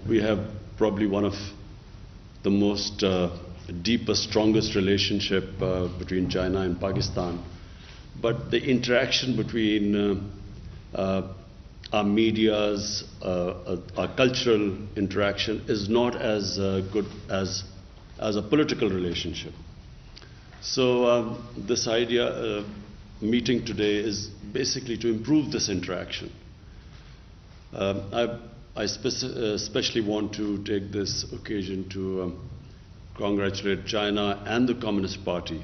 We have probably one of the most deepest, strongest relationship between China and Pakistan. But the interaction between our medias, our cultural interaction is not as good as a political relationship. So this idea, meeting today, is basically to improve this interaction. I especially want to take this occasion to congratulate China and the Communist Party.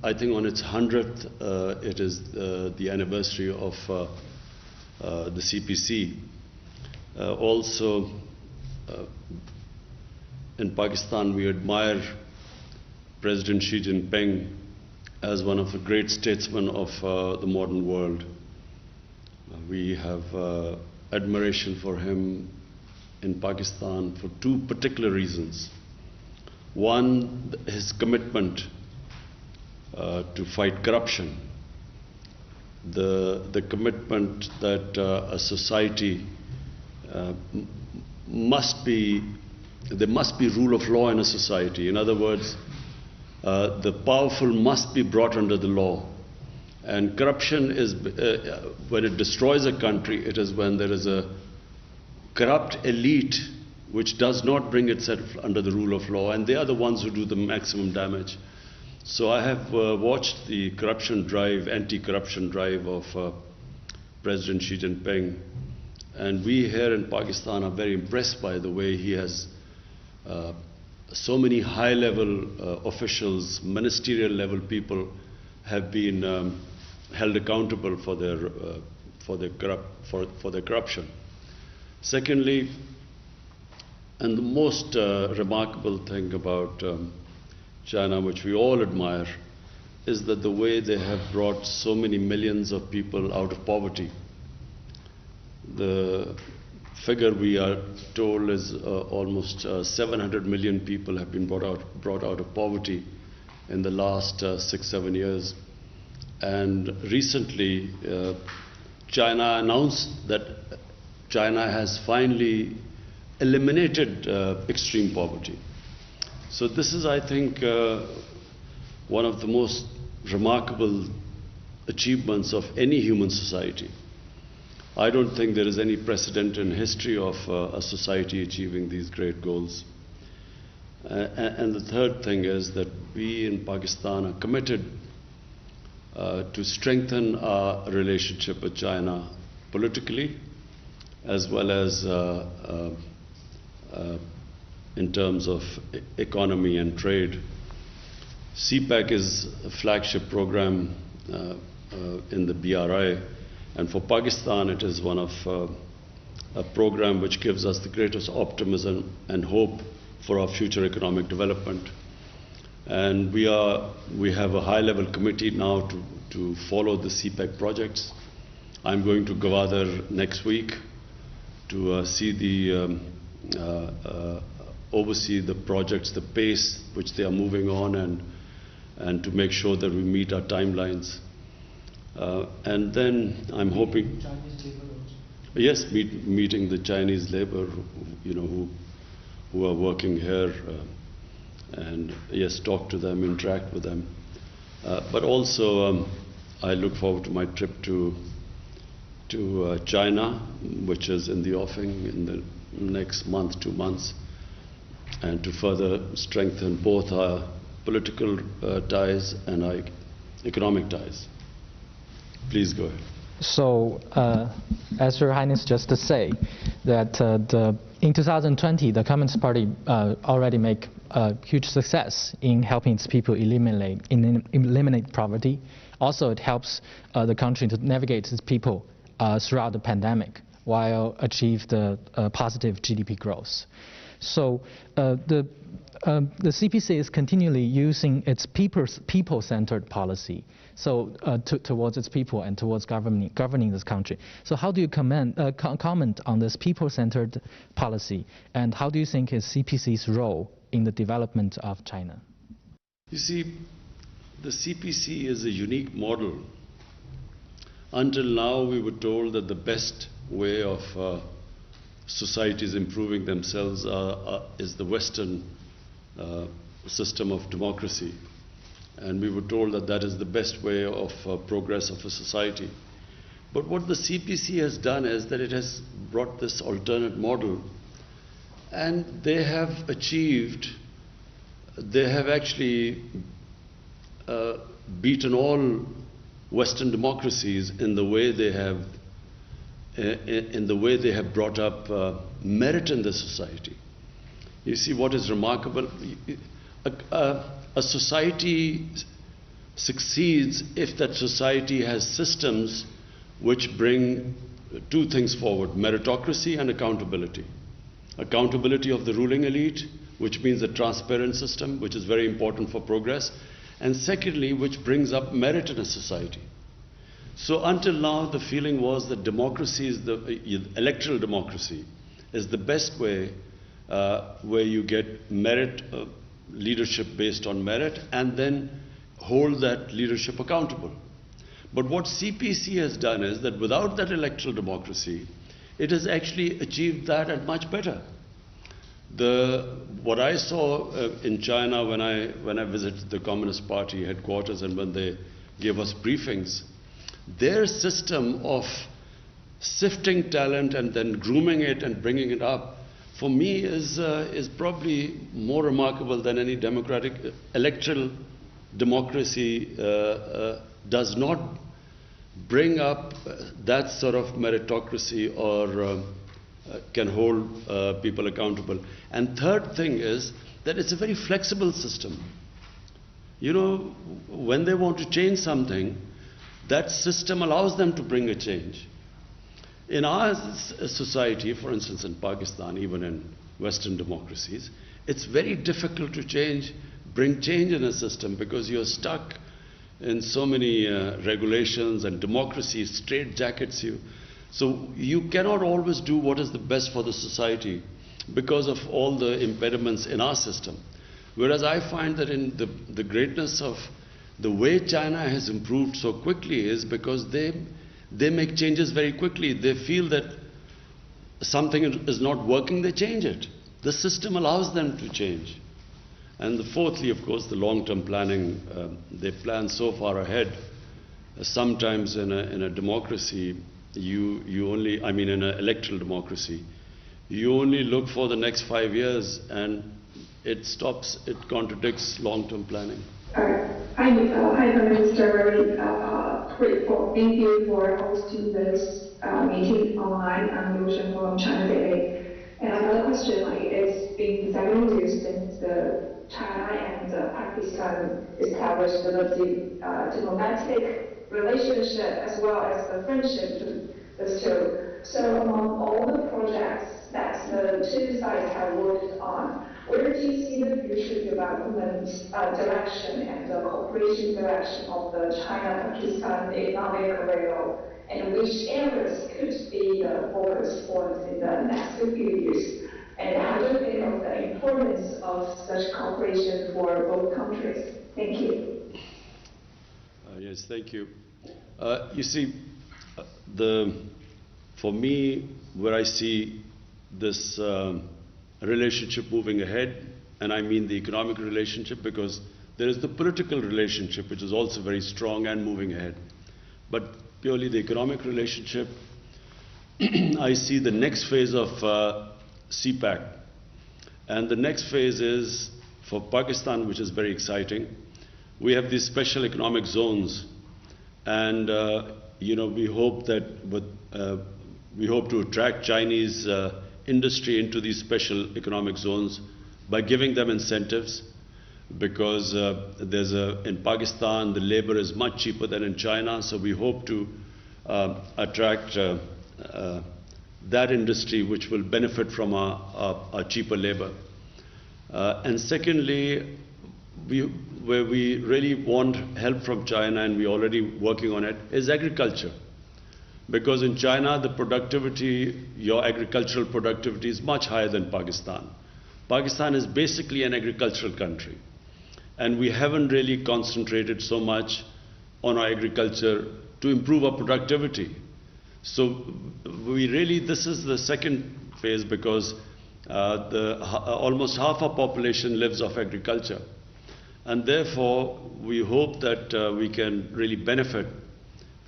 I think on its 100th, it is the anniversary of the CPC. Also, in Pakistan, we admire President Xi Jinping as one of the great statesmen of the modern world. We have admiration for him in Pakistan for two particular reasons. One, his commitment to fight corruption. The commitment that a society there must be rule of law in a society. In other words, the powerful must be brought under the law. And corruption is, when it destroys a country, it is when there is a corrupt elite which does not bring itself under the rule of law, and they are the ones who do the maximum damage. So I have watched the corruption drive, anti-corruption drive of President Xi Jinping, and we here in Pakistan are very impressed by the way he has so many high-level officials, ministerial-level people have been held accountable for their corruption. Secondly, and the most remarkable thing about China, which we all admire, is that the way they have brought so many millions of people out of poverty. The figure we are told is almost 700 million people have been brought out of poverty in the last 6-7 years. And recently, China announced that China has finally eliminated extreme poverty. So this is, I think, one of the most remarkable achievements of any human society. I don't think there is any precedent in history of a society achieving these great goals. And the third thing is that we in Pakistan are committed to strengthen our relationship with China politically, as well as in terms of economy and trade. CPEC is a flagship program in the BRI, and for Pakistan it is one of a program which gives us the greatest optimism and hope for our future economic development. And we have a high-level committee now to follow the CPEC projects. I'm going to Gwadar next week to see oversee the projects, the pace which they are moving on, and to make sure that we meet our timelines. And then I'm hoping, Chinese labor also. yes, meeting the Chinese labor, who are working here, and yes, talk to them, interact with them. But also, I look forward to my trip to China, which is in the offing in the next month, 2 months, and to further strengthen both our political ties and our economic ties. Please go ahead. So, as Your Highness just say, that in 2020, the Communist Party already make a huge success in helping its people eliminate poverty. Also, it helps the country to navigate its people throughout the pandemic while achieve the positive GDP growth. So the CPC is continually using its people-centered policy, so towards its people and towards governing this country. So how do you comment on this people-centered policy, and how do you think is CPC's role in the development of China? You see, the CPC is a unique model. Until now, we were told that the best way of societies improving themselves is the Western system of democracy. And we were told that that is the best way of progress of a society. But what the CPC has done is that it has brought this alternate model, and they have actually beaten all Western democracies in the way they have brought up merit in the society. You see, what is remarkable, a society succeeds if that society has systems which bring two things forward: meritocracy and accountability. Accountability of the ruling elite, which means a transparent system, which is very important for progress, and secondly, which brings up merit in a society. So until now, the feeling was that democracy is electoral democracy is the best way where you get merit, leadership based on merit, and then hold that leadership accountable. But what CPC has done is that without that electoral democracy, it has actually achieved that and much better. What I saw in China when I visited the Communist Party headquarters and when they gave us briefings, their system of sifting talent and then grooming it and bringing it up, for me, is probably more remarkable than any democratic electoral democracy does not bring up that sort of meritocracy or can hold people accountable. And third thing is that it's a very flexible system. You know, when they want to change something, that system allows them to bring a change. In our society, for instance in Pakistan, even in Western democracies, it's very difficult to bring change in a system because you're stuck in so many regulations, and democracy straitjackets you. So you cannot always do what is the best for the society because of all the impediments in our system. Whereas I find that in the greatness of the way China has improved so quickly is because they make changes very quickly. They feel that something is not working, they change it. The system allows them to change. And fourthly, of course, the long-term planning. They plan so far ahead. Sometimes in a democracy, you only, in an electoral democracy, you only look for the next 5 years, and it contradicts long-term planning. Hi, Prime Minister. Very grateful. Thank you for hosting this meeting online. I'm Lucian from China Daily. And another question, it's been 7 years since China and Pakistan established the diplomatic relationship as well as the friendship between the two. So among all the projects that the two sides have worked on, where do you see the future development direction and the cooperation direction of the China-Pakistan economic corridor, and which areas could be the focus points in the next few years? And how do you think of the importance of such cooperation for both countries? Thank you. Yes, thank you. You see, for me, where I see this relationship moving ahead, and I mean the economic relationship, because there is the political relationship which is also very strong and moving ahead. But purely the economic relationship, I see the next phase of CPAC. And the next phase is for Pakistan, which is very exciting. We have these special economic zones, and we hope to attract Chinese industry into these special economic zones by giving them incentives, because in Pakistan the labor is much cheaper than in China, so we hope to attract that industry which will benefit from our cheaper labor. And secondly, where we really want help from China, and we're already working on it, is agriculture. Because in China, the productivity, your agricultural productivity is much higher than Pakistan. Pakistan is basically an agricultural country. And we haven't really concentrated so much on our agriculture to improve our productivity. So this is the second face because almost half our population lives off agriculture. And therefore, we hope that we can really benefit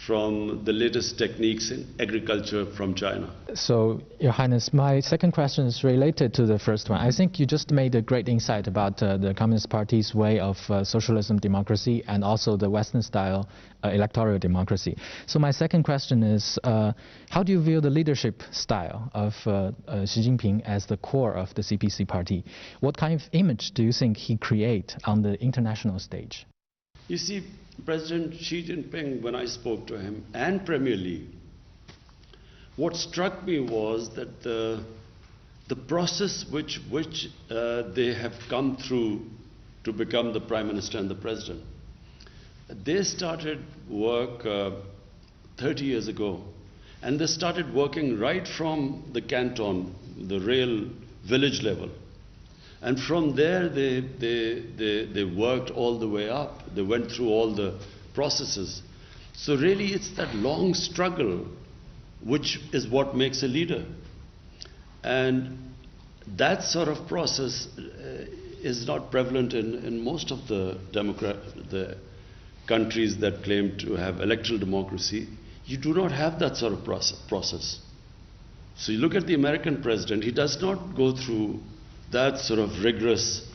from the latest techniques in agriculture from China. So, Your Highness, my second question is related to the first one. I think you just made a great insight about the Communist Party's way of socialism democracy and also the Western-style electoral democracy. So my second question is, how do you view the leadership style of Xi Jinping as the core of the CPC party? What kind of image do you think he creates on the international stage? You see, President Xi Jinping, when I spoke to him, and Premier Li, what struck me was that the process which they have come through to become the Prime Minister and the President. They started work 30 years ago, and they started working right from the canton, the real village level. And from there, they worked all the way up. They went through all the processes. So really, it's that long struggle which is what makes a leader. And that sort of process is not prevalent in most of the countries that claim to have electoral democracy. You do not have that sort of process. So you look at the American president, he does not go through that sort of rigorous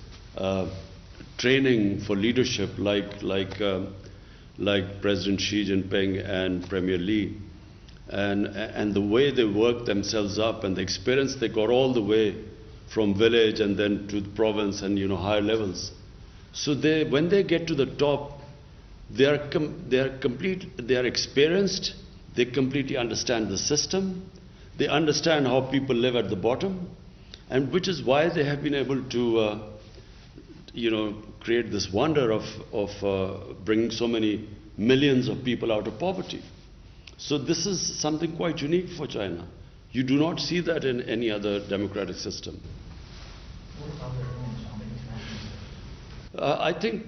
training for leadership like President Xi Jinping and Premier Li, and the way they worked themselves up and the experience they got all the way from village and then to the province and higher levels. So when they get to the top, they are experienced. They completely understand the system. They understand how people live at the bottom. And which is why they have been able to, create this wonder of bringing so many millions of people out of poverty. So this is something quite unique for China. You do not see that in any other democratic system. I think,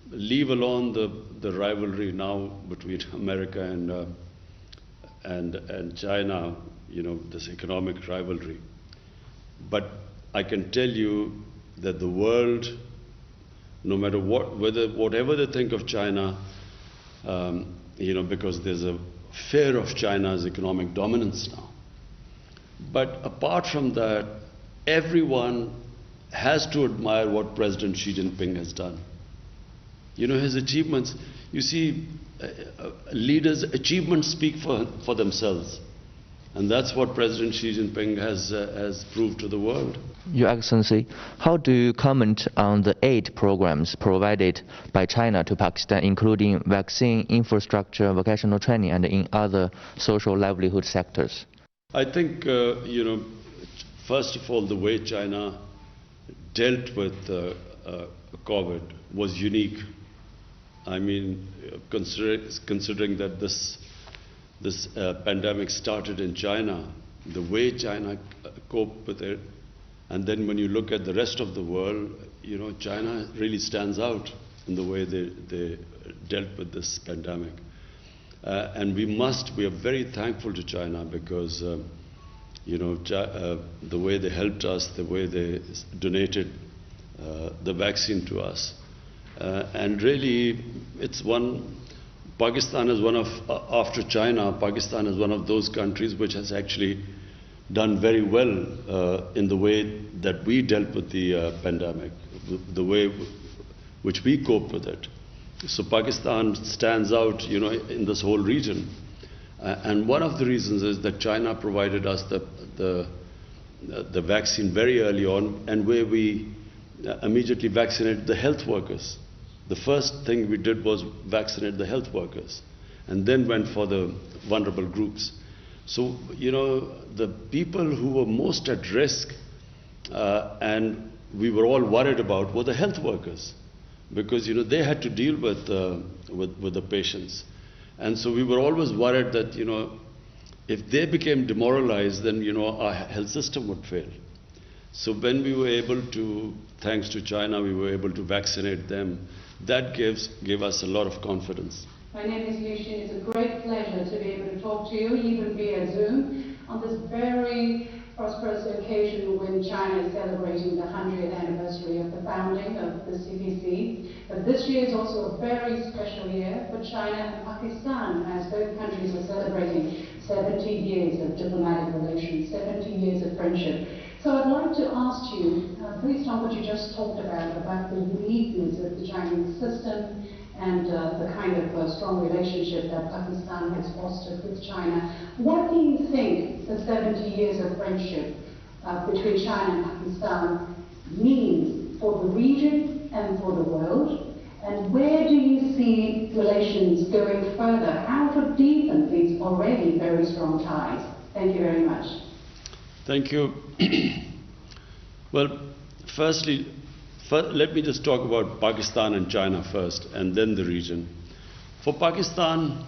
leave alone the rivalry now between America and China, this economic rivalry. But I can tell you that the world, no matter whatever they think of China, because there's a fear of China's economic dominance now. But apart from that, everyone has to admire what President Xi Jinping has done. His achievements, you see, leaders' achievements speak for themselves. And that's what President Xi Jinping has proved to the world. Your Excellency, how do you comment on the aid programs provided by China to Pakistan, including vaccine, infrastructure, vocational training, and in other social livelihood sectors? I think, first of all, the way China dealt with COVID was unique. I mean, considering that this pandemic started in China, the way China coped with it, and then when you look at the rest of the world, China really stands out in the way they dealt with this pandemic. And we are very thankful to China because, the way they helped us, the way they donated the vaccine to us. And really, Pakistan is after China, Pakistan is one of those countries which has actually done very well in the way that we dealt with the pandemic, the way which we coped with it. So Pakistan stands out, in this whole region. And one of the reasons is that China provided us the vaccine very early on, and where we immediately vaccinated the health workers. The first thing we did was vaccinate the health workers, and then went for the vulnerable groups. So, the people who were most at risk and we were all worried about were the health workers, because, they had to deal with the patients. And so we were always worried that, if they became demoralized, then, our health system would fail. So when we were able to, thanks to China, we were able to vaccinate them, that gave us a lot of confidence. My name is Liu Xin. It's a great pleasure to be able to talk to you, even via Zoom, on this very prosperous occasion when China is celebrating the 100th anniversary of the founding of the CPC. But this year is also a very special year for China and Pakistan, as both countries are celebrating 70 years of diplomatic relations, 70 years of friendship. So I'd like to ask you, based on what you just talked about the uniqueness of the Chinese system and the kind of strong relationship that Pakistan has fostered with China, what do you think the 70 years of friendship between China and Pakistan means for the region and for the world? And where do you see relations going further? How to deepen these already very strong ties? Thank you very much. Thank you. Well, firstly, let me just talk about Pakistan and China first, and then the region. For Pakistan,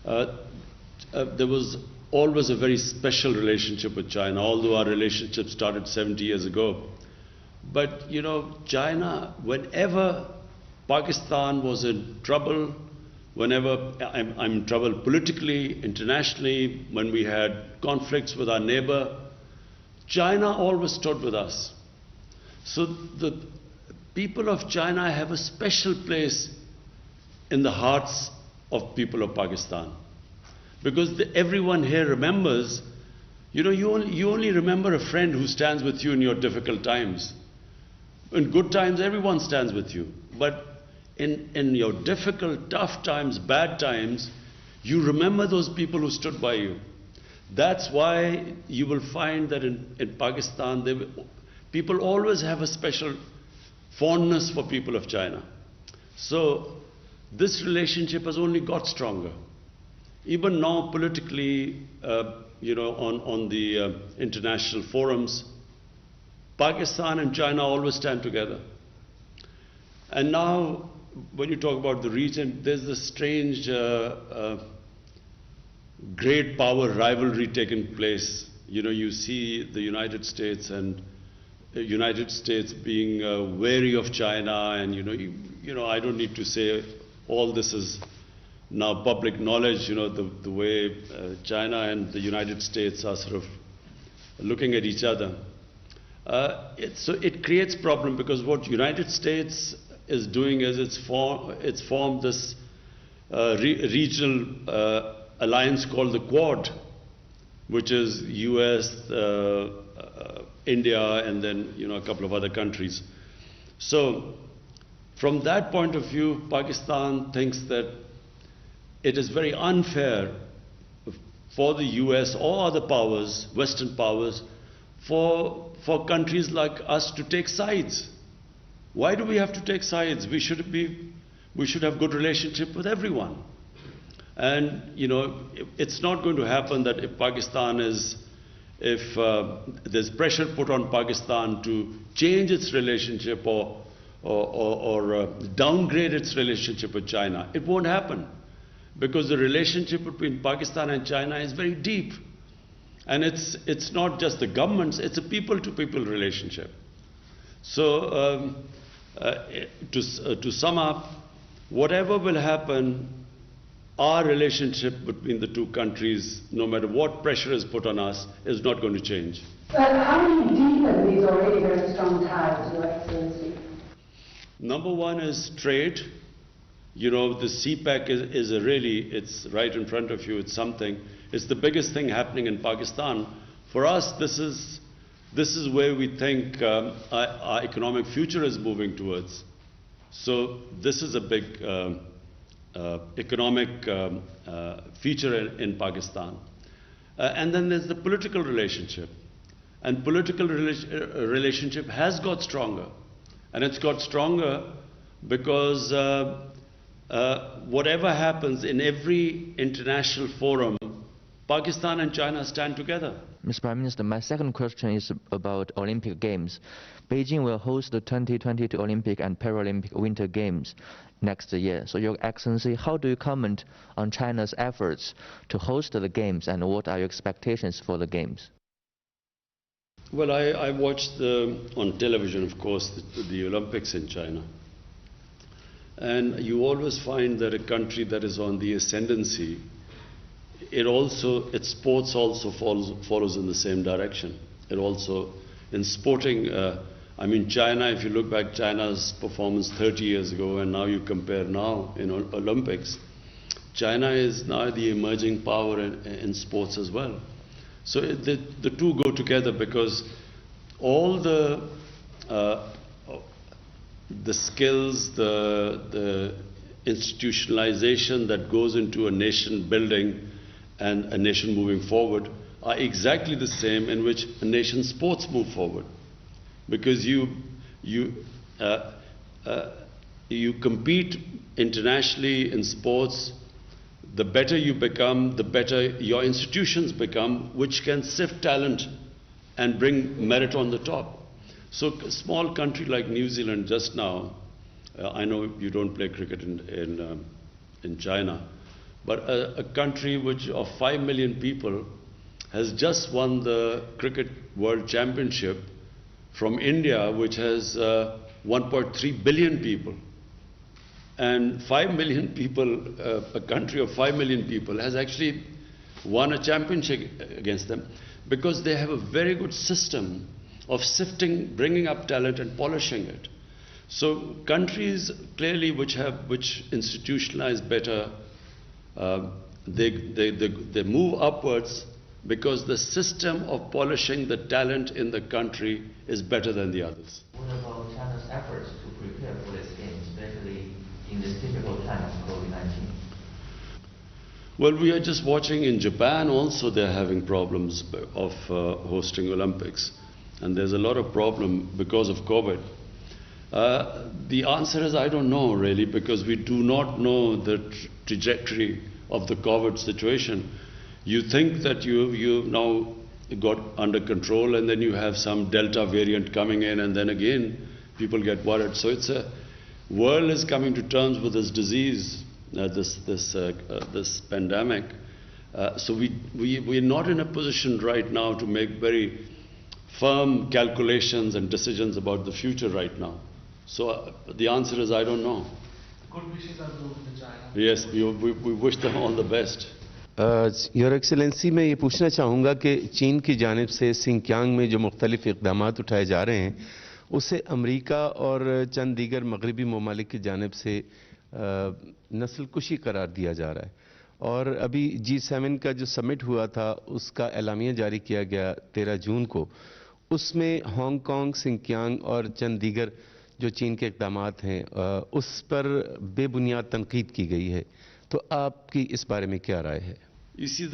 there was always a very special relationship with China, although our relationship started 70 years ago. But, you know, China, whenever Pakistan was in trouble, whenever I'm in trouble politically, internationally, when we had conflicts with our neighbor, China always stood with us. So the people of China have a special place in the hearts of people of Pakistan. Because everyone here remembers, you know, you only remember a friend who stands with you in your difficult times. In good times, everyone stands with you. But in your difficult, tough times, bad times, you remember those people who stood by you. That's why you will find that in Pakistan, people always have a special fondness for people of China. So this relationship has only got stronger. Even now, politically, you know, on the international forums, Pakistan and China always stand together. And now, when you talk about the region, there's this strange great power rivalry taking place. You know, you see the United States and United States being wary of China, and you know, I don't need to say all this is now public knowledge. You know, the way China and the United States are sort of looking at each other. So it creates problem, because what United States is doing is it's formed this regional alliance called the Quad, which is US, India, and then a couple of other countries. So from that point of view, Pakistan thinks that it is very unfair for the US or other powers, Western powers, for countries like us to take sides. Why do we have to take sides? We should have good relationship with everyone. And it's not going to happen that if there's pressure put on Pakistan to change its relationship or downgrade its relationship with China, it won't happen, because the relationship between Pakistan and China is very deep. And it's not just the governments, it's a people-to-people relationship. So to sum up, whatever will happen, our relationship between the two countries, no matter what pressure is put on us, is not going to change. But how do you deepen these already very strong ties, Your Excellency? Number one is trade. The CPEC is it's right in front of you, it's something. It's the biggest thing happening in Pakistan. For us, this is where we think our economic future is moving towards. So this is a big economic feature in Pakistan. And then there's the political relationship. And political relationship has got stronger. And it's got stronger because whatever happens in every international forum, Pakistan and China stand together. Mr. Prime Minister, my second question is about Olympic Games. Beijing will host the 2022 Olympic and Paralympic Winter Games next year. So, Your Excellency, how do you comment on China's efforts to host the Games, and what are your expectations for the Games? Well, I watched on television, of course, the Olympics in China. And you always find that a country that is on the ascendancy sports also follows in the same direction. It also, in sporting, I mean, China, if you look back, China's performance 30 years ago, and now you compare now in Olympics, China is now the emerging power in sports as well. So the two go together, because all the skills, the institutionalization that goes into a nation building and a nation moving forward are exactly the same in which a nation's sports move forward. Because you compete internationally in sports, the better you become, the better your institutions become, which can sift talent and bring merit on the top. So a small country like New Zealand just now, I know you don't play cricket in China, but a country of 5 million people has just won the Cricket World Championship from India, which has 1.3 billion people. And 5 million people, a country of 5 million people has actually won a championship against them, because they have a very good system of sifting, bringing up talent and polishing it. So countries clearly which institutionalize better, they move upwards, because the system of polishing the talent in the country is better than the others. What about China's efforts to prepare for this game, especially in this difficult time of COVID-19? Well, we are just watching in Japan also they're having problems of hosting Olympics. And there's a lot of problem because of COVID. The answer is I don't know really, because we do not know the trajectory of the COVID situation. You think that you now got under control, and then you have some Delta variant coming in, and then again people get worried. So it's world is coming to terms with this disease, this pandemic. So we're not in a position right now to make very firm calculations and decisions about the future right now. So the answer is I don't know. Good wishes are due to China. Yes, we wish them all the best. Your excellency मैं ये पूछना चाहूँगा कि चीन की जानिब से Sinkiang में जो मुख्तलिफ इक़दाम उठाए जा रहे हैं, उसे अमरीका और चंद दीगर मगरबी ममालिक की जानिब से नस्ल कुशी करार दिया जा रहा है. और अभी G7 का जो समिट हुआ था उसका एलामिया जारी किया गया 13 जून को. उसमें हांगकांग, सिंकियांग और चंद दीगर जो चीन के इक़दाम हैं उस पर बेबुनियाद तनकीद की गई है. तो आपकी इस बारे में क्या राय है? You see,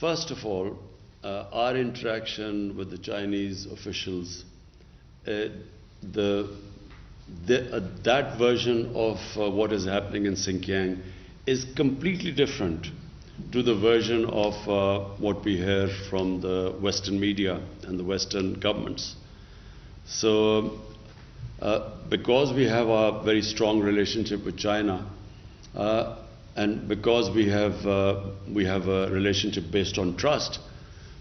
first of all, our interaction with the Chinese officials, that version of what is happening in Xinjiang is completely different to the version of what we hear from the Western media and the Western governments. So, because we have a very strong relationship with China, and because we have a relationship based on trust,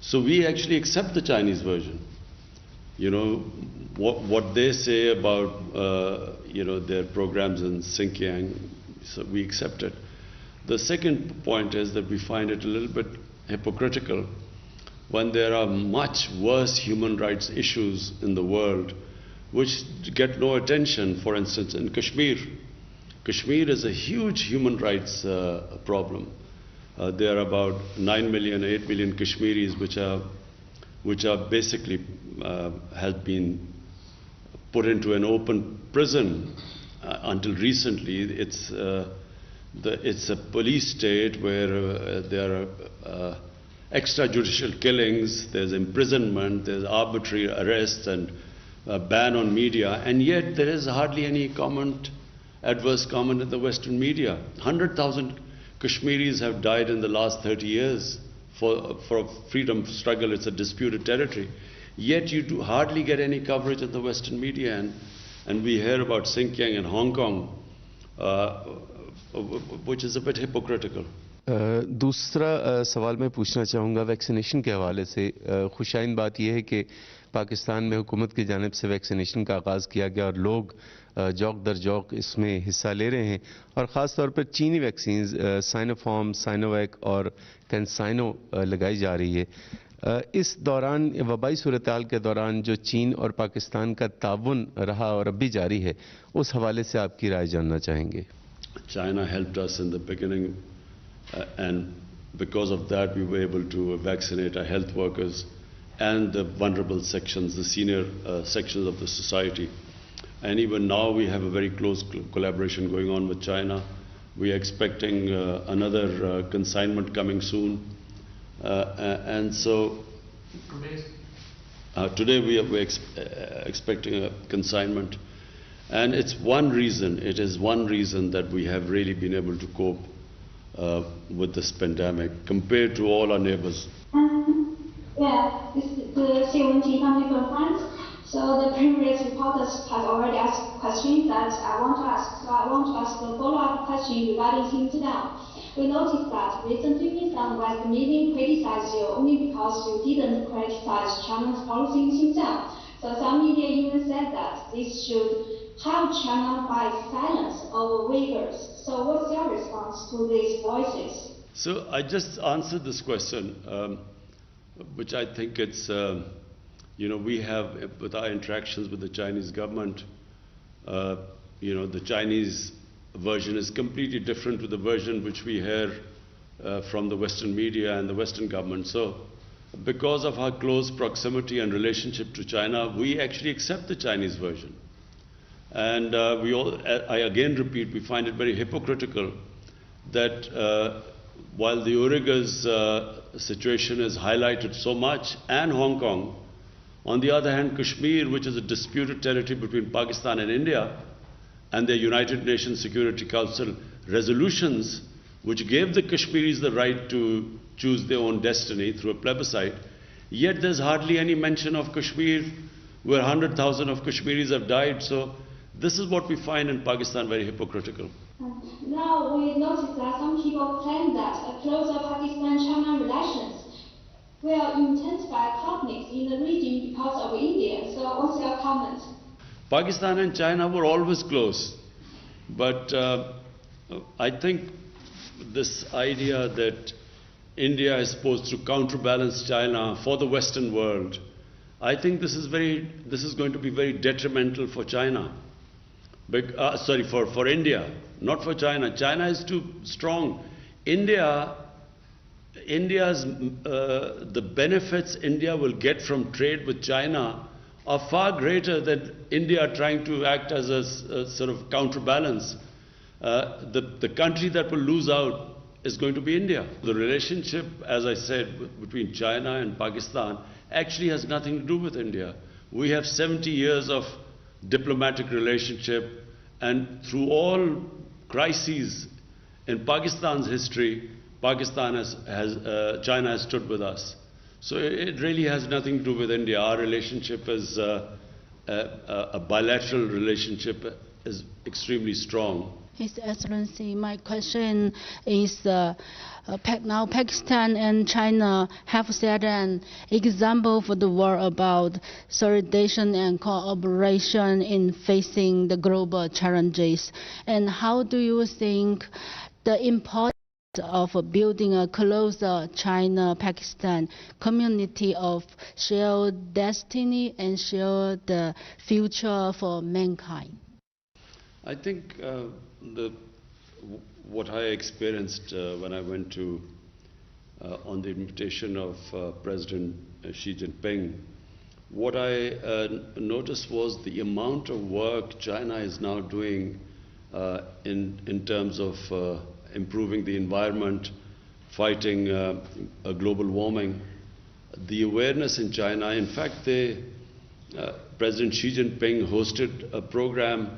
so we actually accept the Chinese version. You know, what they say about their programs in Xinjiang, so we accept it. The second point is that we find it a little bit hypocritical when there are much worse human rights issues in the world which get no attention. For instance, in Kashmir. Kashmir is a huge human rights problem. There are about 9 million, 8 million Kashmiris which are basically have been put into an open prison until recently. It's a police state where there are extrajudicial killings, there's imprisonment, there's arbitrary arrests and ban on media, and yet there is hardly any adverse comment in the Western media. 100,000 Kashmiris have died in the last 30 years for a freedom struggle. It's a disputed territory. Yet you do hardly get any coverage in the Western media, and we hear about Xinjiang and Hong Kong, which is a bit hypocritical. दूसरा सवाल मैं पूछना चाहूँगा vaccination के हवाले से। खुशाइन बात यह है कि पाकिस्तान में हुकूमत की जानिब से वैक्सीनेशन का आगाज़ किया गया और लोग जौक दर जौक इसमें हिस्सा ले रहे हैं, और ख़ास तौर पर चीनी वैक्सीन्स साइनोफार्म, साइनोवैक और कैंसाइनो लगाई जा रही है। इस दौरान वबाई सूरत-ए-हाल के दौरान जो चीन और पाकिस्तान का ताउन रहा और अब भी जारी है, उस हवाले से आपकी राय जानना चाहेंगे। China helped us in the beginning, and because of that we were able to vaccinate our health workers and the vulnerable sections, the senior sections of the society. And even now we have a very close collaboration going on with China. We are expecting another consignment coming soon. And so today we are expecting a consignment. And it is one reason that we have really been able to cope with this pandemic compared to all our neighbors. Yeah, this is the CONT family from France. So the previous reporters have already asked questions that I want to ask. So I want to ask a follow-up question regarding Xinjiang. We noticed that recently some West media criticized you only because you didn't criticize China's policy in Xinjiang. So some media even said that this should help China fight silence over Uyghurs. So what's your response to these voices? So I just answered this question, which I think it's, we have, with our interactions with the Chinese government, the Chinese version is completely different to the version which we hear from the Western media and the Western government. So because of our close proximity and relationship to China, we actually accept the Chinese version. And I again repeat, we find it very hypocritical that while the Uyghurs' situation is highlighted so much, and Hong Kong, on the other hand, Kashmir, which is a disputed territory between Pakistan and India, and the United Nations Security Council resolutions, which gave the Kashmiris the right to choose their own destiny through a plebiscite, yet there's hardly any mention of Kashmir, where 100,000 of Kashmiris have died. So this is what we find in Pakistan very hypocritical. Now we notice that some people claim that a closer Pakistan-China relations will intensify conflicts in the region because of India. So what's your comment? Pakistan and China were always close, but I think this idea that India is supposed to counterbalance China for the Western world, I think this is going to be very detrimental for China. For India, not for China. China is too strong. The benefits India will get from trade with China are far greater than India trying to act as a sort of counterbalance. The country that will lose out is going to be India. The relationship, as I said, between China and Pakistan actually has nothing to do with India. We have 70 years of diplomatic relationship, and through all crises in Pakistan's history, China has stood with us. So it really has nothing to do with India. Our relationship is a bilateral relationship, is extremely strong. His Excellency, my question is, now Pakistan and China have set an example for the world about solidarity and cooperation in facing the global challenges. And how do you think the importance of building a closer China-Pakistan community of shared destiny and shared future for mankind? I think what I experienced when I went to, on the invitation of President Xi Jinping, what I noticed was the amount of work China is now doing in terms of improving the environment, fighting global warming. The awareness in China, in fact, President Xi Jinping hosted a program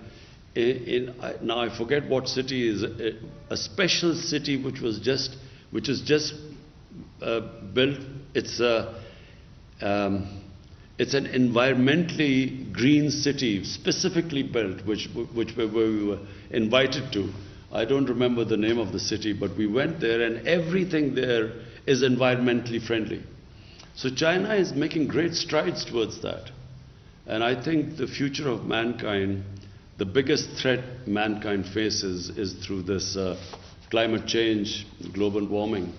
now I forget what city is a special city which is just built. It's an environmentally green city specifically built, which we were invited to. I don't remember the name of the city, but we went there and everything there is environmentally friendly. So China is making great strides towards that. And I think the future of mankind, the biggest threat mankind faces is through this climate change, global warming.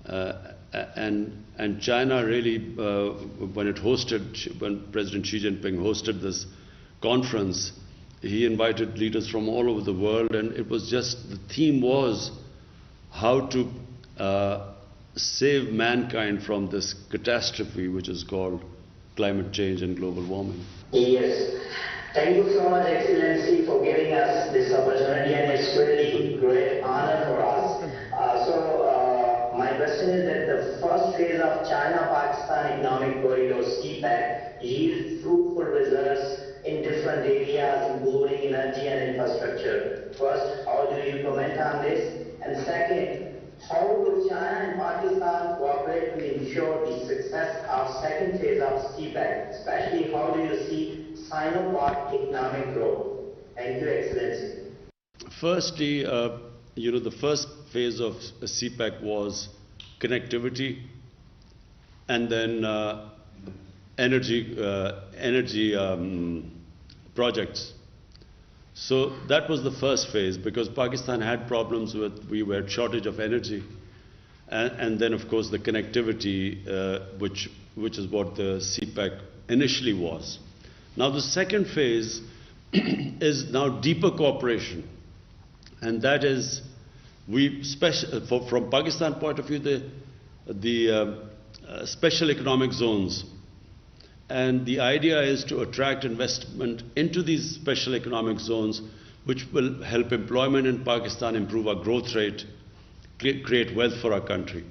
And China really, when President Xi Jinping hosted this conference, he invited leaders from all over the world, and it was just, the theme was how to save mankind from this catastrophe which is called climate change and global warming. Yes. Thank you so much, Excellency, for giving us this opportunity, and it's really great honor for us. My question is that the first phase of China-Pakistan Economic Corridor CPEC yields fruitful results in different areas, including energy and infrastructure. First, how do you comment on this? And second, how will China and Pakistan cooperate to ensure the success of second phase of CPEC? Especially, how do you see Sino-Pak economic growth? Thank you, Excellency. Firstly, the first phase of CPEC was connectivity, and then energy projects. So that was the first phase, because Pakistan had problems we had shortage of energy, and then of course the connectivity, which is what the CPEC initially was. Now the second phase is now deeper cooperation, and that is, from Pakistan point of view, the special economic zones. And the idea is to attract investment into these special economic zones, which will help employment in Pakistan, improve our growth rate, create wealth for our country.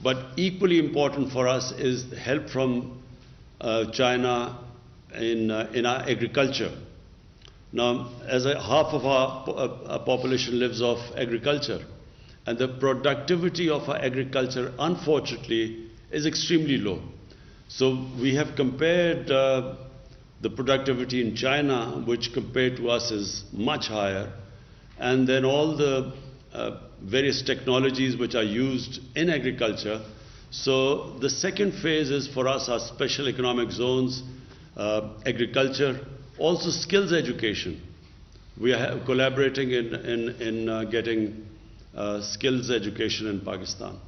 But equally important for us is help from China in our agriculture. Now, half of our population lives off agriculture, and the productivity of our agriculture, unfortunately, is extremely low. So we have compared the productivity in China, which compared to us is much higher, and then all the various technologies which are used in agriculture. So the second phase is for us our special economic zones, agriculture, also skills education. We are collaborating in getting skills education in Pakistan.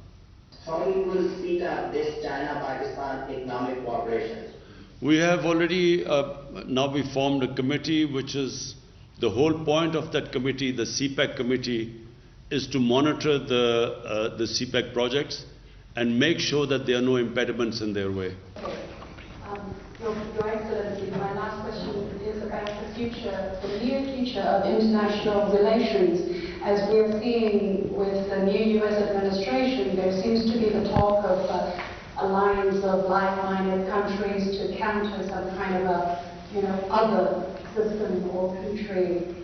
How you will speed up this China-Pakistan economic cooperation? We have already, now we formed a committee, which is, the whole point of that committee, the CPEC committee, is to monitor the CPEC projects and make sure that there are no impediments in their way. Your Excellency, my last question is about the future, the near future of international relations. As we're seeing with the new U.S. administration, there seems to be the talk of alliance of like-minded countries to counter some kind of a, other system or country.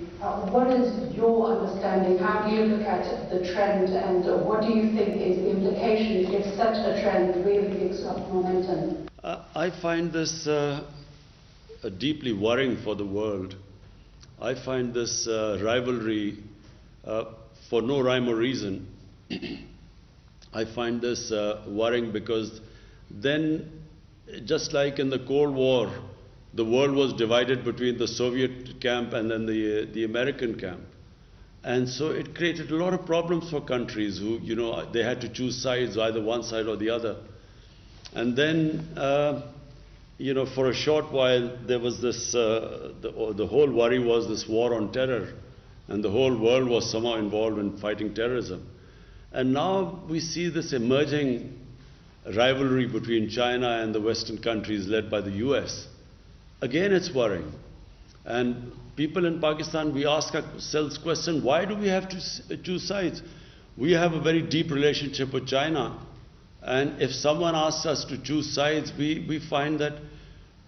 What is your understanding? How do you look at the trend, and what do you think is the implications if such a trend really picks up momentum? I find this deeply worrying for the world. I find this rivalry for no rhyme or reason. I find this worrying because then, just like in the Cold War, the world was divided between the Soviet camp and then the American camp. And so it created a lot of problems for countries who, they had to choose sides, either one side or the other. And then, for a short while, there was this, the whole worry was this war on terror. And the whole world was somehow involved in fighting terrorism. And now we see this emerging rivalry between China and the Western countries led by the US. Again, it's worrying. And people in Pakistan, we ask ourselves the question, why do we have to choose sides? We have a very deep relationship with China. And if someone asks us to choose sides, we find that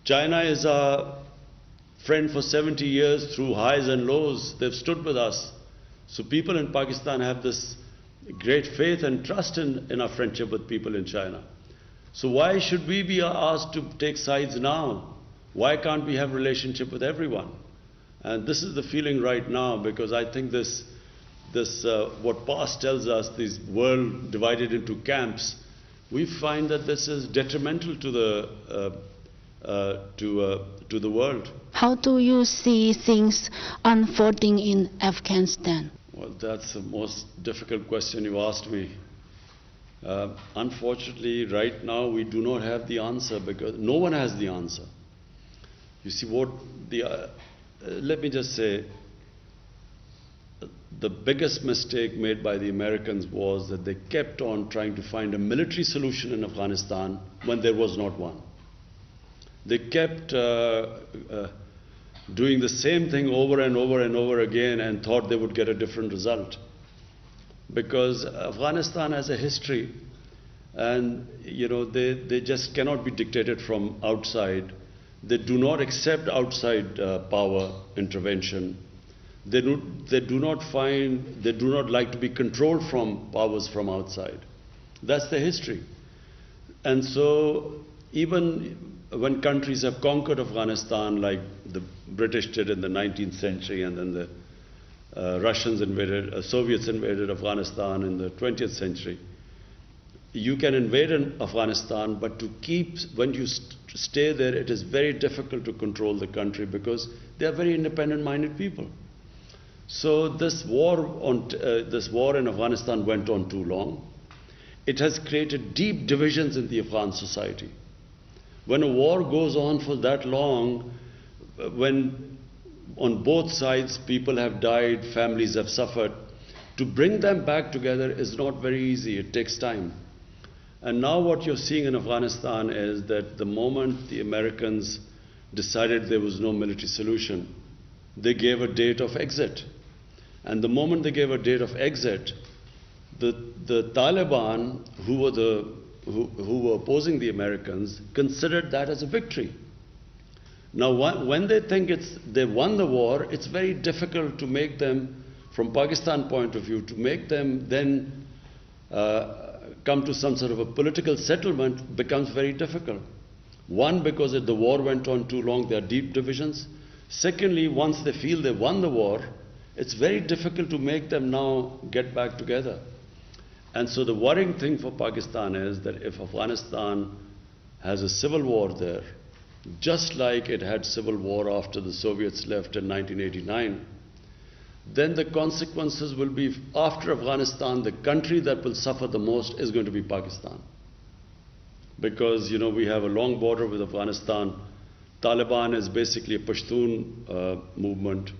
China is our friend for 70 years through highs and lows. They've stood with us. So people in Pakistan have this great faith and trust in our friendship with people in China. So why should we be asked to take sides now? Why can't we have a relationship with everyone? And this is the feeling right now, because I think this this what past tells us, this world divided into camps, we find that this is detrimental to the world. How do you see things unfolding in Afghanistan? Well, that's the most difficult question you asked me. Unfortunately, right now we do not have the answer because no one has the answer. You see, what let me just say, the biggest mistake made by the Americans was that they kept on trying to find a military solution in Afghanistan when there was not one. They kept doing the same thing over and over and over again and thought they would get a different result. Because Afghanistan has a history, and they just cannot be dictated from outside. They do not accept outside power intervention. They do not like to be controlled from powers from outside. That's the history. And so even when countries have conquered Afghanistan, like the British did in the 19th century, and then the Russians invaded, Soviets invaded Afghanistan in the 20th century. You can invade Afghanistan, but when you stay there, it is very difficult to control the country because they are very independent-minded people. So this war in Afghanistan went on too long. It has created deep divisions in the Afghan society. When a war goes on for that long, when on both sides people have died, families have suffered, to bring them back together is not very easy. It takes time. And now what you're seeing in Afghanistan is that the moment the Americans decided there was no military solution, they gave a date of exit. And the moment they gave a date of exit, the Taliban, who were opposing the Americans, considered that as a victory. Now, when they think they won the war, it's very difficult to make them, from Pakistan point of view, to make them then come to some sort of a political settlement becomes very difficult. One, because the war went on too long, there are deep divisions. Secondly, once they feel they won the war, it's very difficult to make them now get back together. And so the worrying thing for Pakistan is that if Afghanistan has a civil war there, just like it had civil war after the Soviets left in 1989, then the consequences will be, after Afghanistan, the country that will suffer the most is going to be Pakistan. Because, we have a long border with Afghanistan. Taliban is basically a Pashtun movement,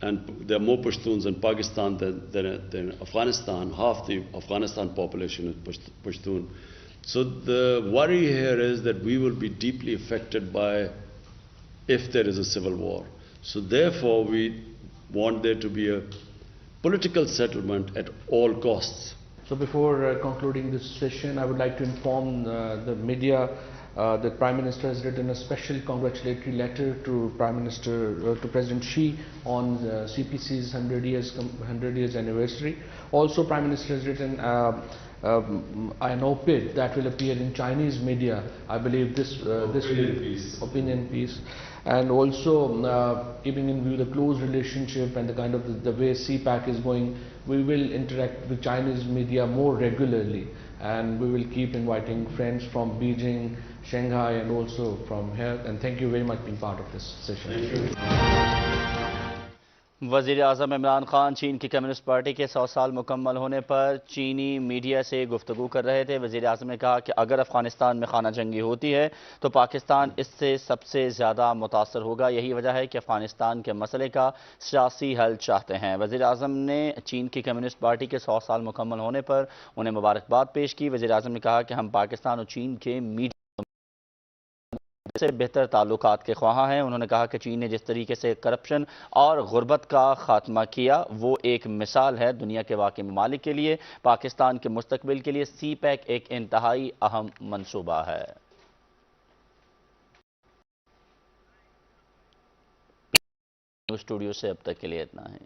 and there are more Pashtuns in Pakistan than Afghanistan. Half the Afghanistan population is Pashtun. So the worry here is that we will be deeply affected by if there is a civil war. So therefore we want there to be a political settlement at all costs. So before concluding this session, I would like to inform the media that Prime Minister has written a special congratulatory letter to President Xi on CPC's 100 years anniversary. Also, Prime Minister has written an op-ed that will appear in Chinese media. I believe this opinion piece, and also keeping in view the close relationship and the kind of the way CPAC is going, we will interact with Chinese media more regularly, and we will keep inviting friends from Beijing, Shanghai, and also from here. And thank you very much for being part of this session. वज़ीर आज़म इमरान खान चीन की communist party के 100 साल मुकम्मल होने पर चीनी media से गुफ्तगू कर रहे थे। वज़ीर आज़म ने कहा कि अगर अफ़गानिस्तान में खाना जंगी होती है तो पाकिस्तान इससे सबसे ज़्यादा मुतासर होगा। यही वजह है कि अफ़गानिस्तान के मसले का सियासी हल चाहते हैं। वज़ीर आज़म ने चीन की कम्युनिस्ट पार्टी के 100 साल मुकम्मल होने पर उन्हें मुबारकबाद पेश की। वज़ीर आज़म ने कहा कि हम पाकिस्तान और चीन के मीडिया से बेहतर ताल्लुकात के ख्वाह हैं। उन्होंने कहा कि चीन ने जिस तरीके से करप्शन और गुर्बत का खात्मा किया वो एक मिसाल है दुनिया के बाकी ममालिक के लिए। पाकिस्तान के मुस्तकबिल के लिए CPAC एक इंतहाई अहम मंसूबा है। स्टूडियो से अब तक के लिए इतना है।